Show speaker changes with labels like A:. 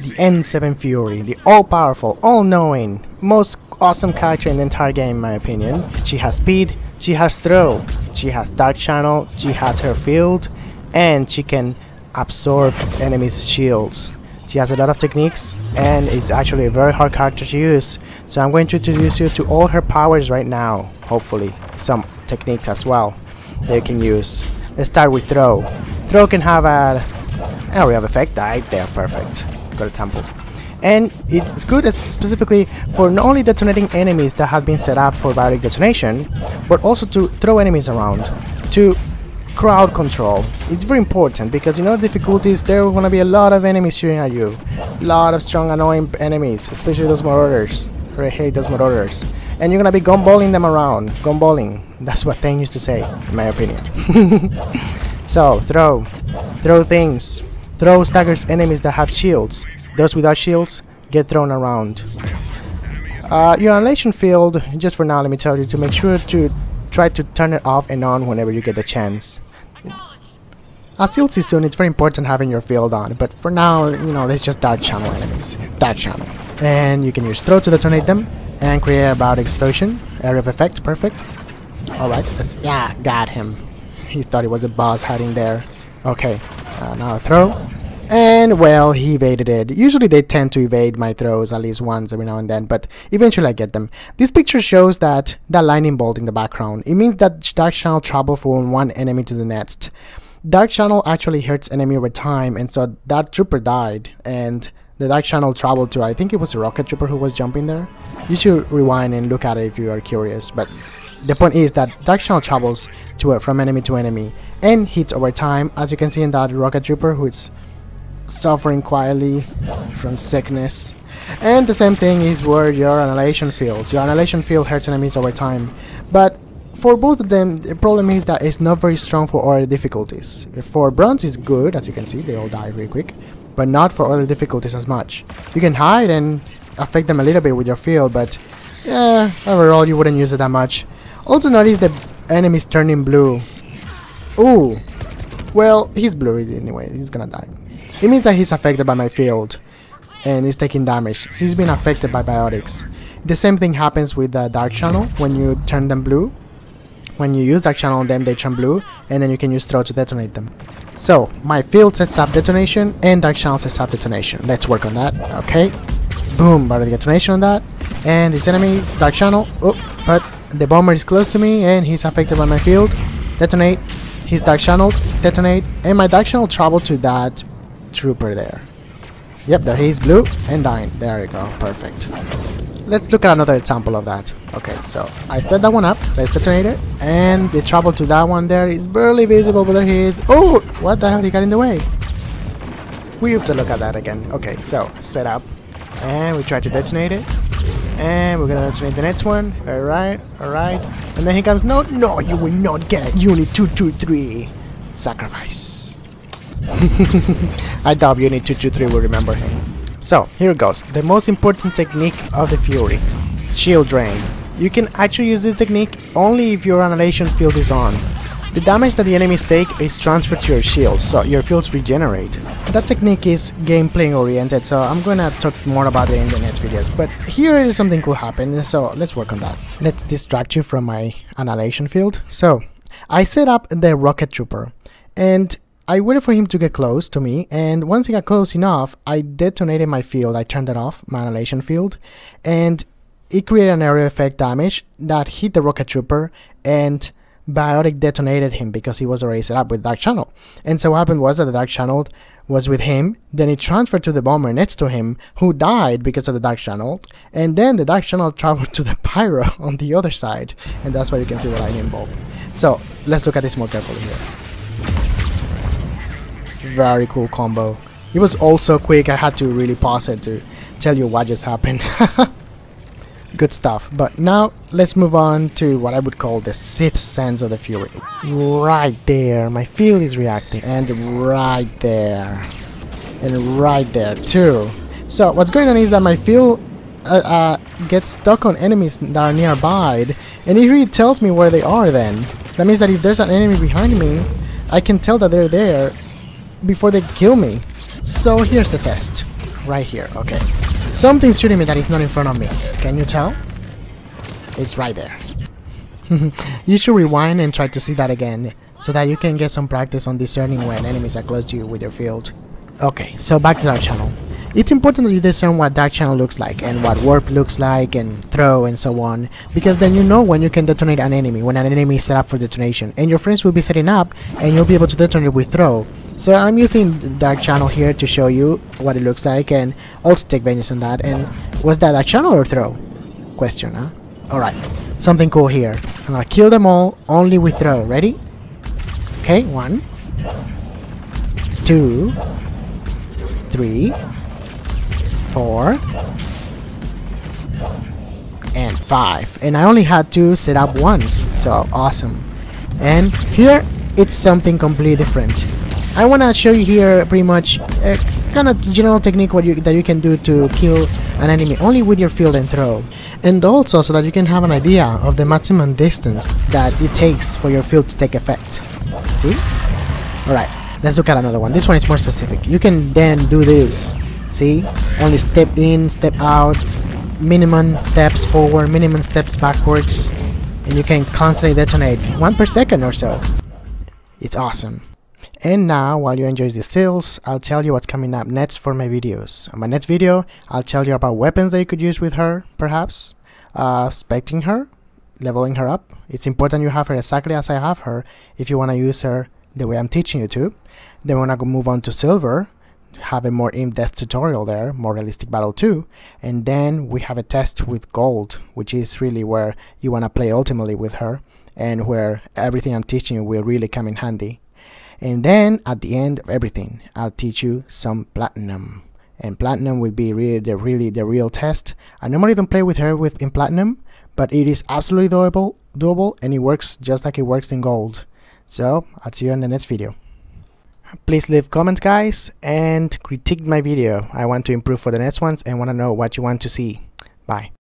A: the N7 Fury, the all-powerful, all-knowing, most awesome character in the entire game in my opinion. She has speed, she has throw, she has dark channel, she has her field, and she can absorb enemies' shields. She has a lot of techniques and is actually a very hard character to use. So I'm going to introduce you to all her powers right now. Hopefully some techniques as well that you can use. Let's start with throw. Throw can have a area of effect right there, perfect. Got a temple. And it's good specifically for not only detonating enemies that have been set up for biotic detonation, but also to throw enemies around, to crowd control. It's very important because in other difficulties there are going to be a lot of enemies shooting at you. A lot of strong annoying enemies, especially those marauders. I hate those marauders. And you're going to be gumballing them around. Gumballing. That's what Thane used to say, in my opinion. So, throw. Throw things. Throw staggers enemies that have shields. Those without shields get thrown around. Your annihilation field, just for now let me tell you to make sure to try to turn it off and on whenever you get the chance. As you'll see soon, it's very important having your field on, but for now, you know, there's just dark channel enemies. Dark channel. And you can use throw to detonate them and create a biotic explosion. Area of effect, perfect. Alright, yeah, got him. He thought he was a boss hiding there. Okay, now throw. And well, he evaded it. Usually they tend to evade my throws at least once every now and then, but eventually I get them. This picture shows that lightning bolt in the background. It means that dark channel travel from one enemy to the next. Dark channel actually hurts enemy over time, and so that trooper died, and the dark channel traveled to, I think it was a rocket trooper who was jumping there. You should rewind and look at it if you are curious, but the point is that dark channel travels from enemy to enemy and hits over time, as you can see in that rocket trooper who is suffering quietly from sickness. And the same thing is where your annihilation field. Your annihilation field hurts enemies over time, but for both of them the problem is that it's not very strong for other difficulties. For bronze is good, as you can see they all die very quick, but not for other difficulties as much. You can hide and affect them a little bit with your field, but yeah, overall you wouldn't use it that much. Also notice the enemies turning blue. Ooh, well, he's blue anyway, he's gonna die. It means that he's affected by my field and he's taking damage. So he's been affected by biotics. The same thing happens with the dark channel when you turn them blue. When you use dark channel on them, they turn blue, and then you can use throw to detonate them. So my field sets up detonation and dark channel sets up detonation. Let's work on that. Okay, boom, biotic detonation on that. And this enemy, dark channel, oh, but the bomber is close to me and he's affected by my field. Detonate, his dark channel, detonate, and my dark channel traveled to that trooper there. Yep, there he is, blue and dying. There we go, perfect. Let's look at another example of that. Okay, so I set that one up, let's detonate it, and the travel to that one there is barely visible, but there he is. Oh, what the hell, he got in the way. We have to look at that again. Okay, so set up, and we try to detonate it, and we're gonna detonate the next one. Alright, alright, and then he comes, no, you will not get Unit 223. Sacrifice. I doubt Unit 223 will remember him. So, here it goes. The most important technique of the Fury. Shield Drain. You can actually use this technique only if your annihilation field is on. The damage that the enemies take is transferred to your shields, so your fields regenerate. That technique is gameplay oriented, so I'm gonna talk more about it in the next videos. But here is something cool happen, so let's work on that. Let's distract you from my annihilation field. So, I set up the rocket trooper, and I waited for him to get close to me, and once he got close enough, I detonated my field. I turned it off, my annihilation field, and it created an area effect damage that hit the rocket trooper, and biotic detonated him because he was already set up with dark channel. And so what happened was that the dark channel was with him, then it transferred to the bomber next to him, who died because of the dark channel, and then the dark channel traveled to the pyro on the other side, and that's why you can see the lightning bolt. So let's look at this more carefully here. Very cool combo. It was also quick. I had to really pause it to tell you what just happened. Good stuff. But now let's move on to what I would call the sixth sense of the Fury. Right there, my field is reacting, and right there too. So what's going on is that my field gets stuck on enemies that are nearby, and it really tells me where they are. Then that means that if there's an enemy behind me, I can tell that they're there before they kill me. So here's the test. right here. Okay. Something's shooting me that is not in front of me. Can you tell? It's right there. You should rewind and try to see that again, so that you can get some practice on discerning when enemies are close to you with your field. Okay, so back to Dark Channel. It's important that you discern what Dark Channel looks like, and what Warp looks like, and Throw, and so on, because then you know when you can detonate an enemy, when an enemy is set up for detonation, and your friends will be setting up, and you'll be able to detonate with Throw. So I'm using Dark Channel here to show you what it looks like, and also take vengeance on that. And was that Dark Channel or Throw? Question, huh? Alright, something cool here. I'm gonna kill them all only with Throw. Ready? Okay, 1, 2, 3, 4, and 5. And I only had to set up once, so awesome. And here it's something completely different. I want to show you here pretty much a kind of general technique that you can do to kill an enemy only with your field and throw, and also so that you can have an idea of the maximum distance that it takes for your field to take effect. See? Alright, let's look at another one. This one is more specific. You can then do this. See? Only step in, step out, minimum steps forward, minimum steps backwards, and you can constantly detonate 1 per second or so. It's awesome. And now, while you enjoy these skills, I'll tell you what's coming up next for my videos. On my next video, I'll tell you about weapons that you could use with her, perhaps, specting her, leveling her up. It's important you have her exactly as I have her if you want to use her the way I'm teaching you to. Then we're going to move on to silver, have a more in-depth tutorial there, more realistic battle too, and then we have a test with gold, which is really where you want to play ultimately with her, and where everything I'm teaching you will really come in handy. And then at the end of everything, I'll teach you some platinum, and platinum will be the real test. I normally don't play with her in platinum, but it is absolutely doable, and it works just like it works in gold. So I'll see you in the next video. Please leave comments, guys, and critique my video. I want to improve for the next ones and want to know what you want to see. Bye.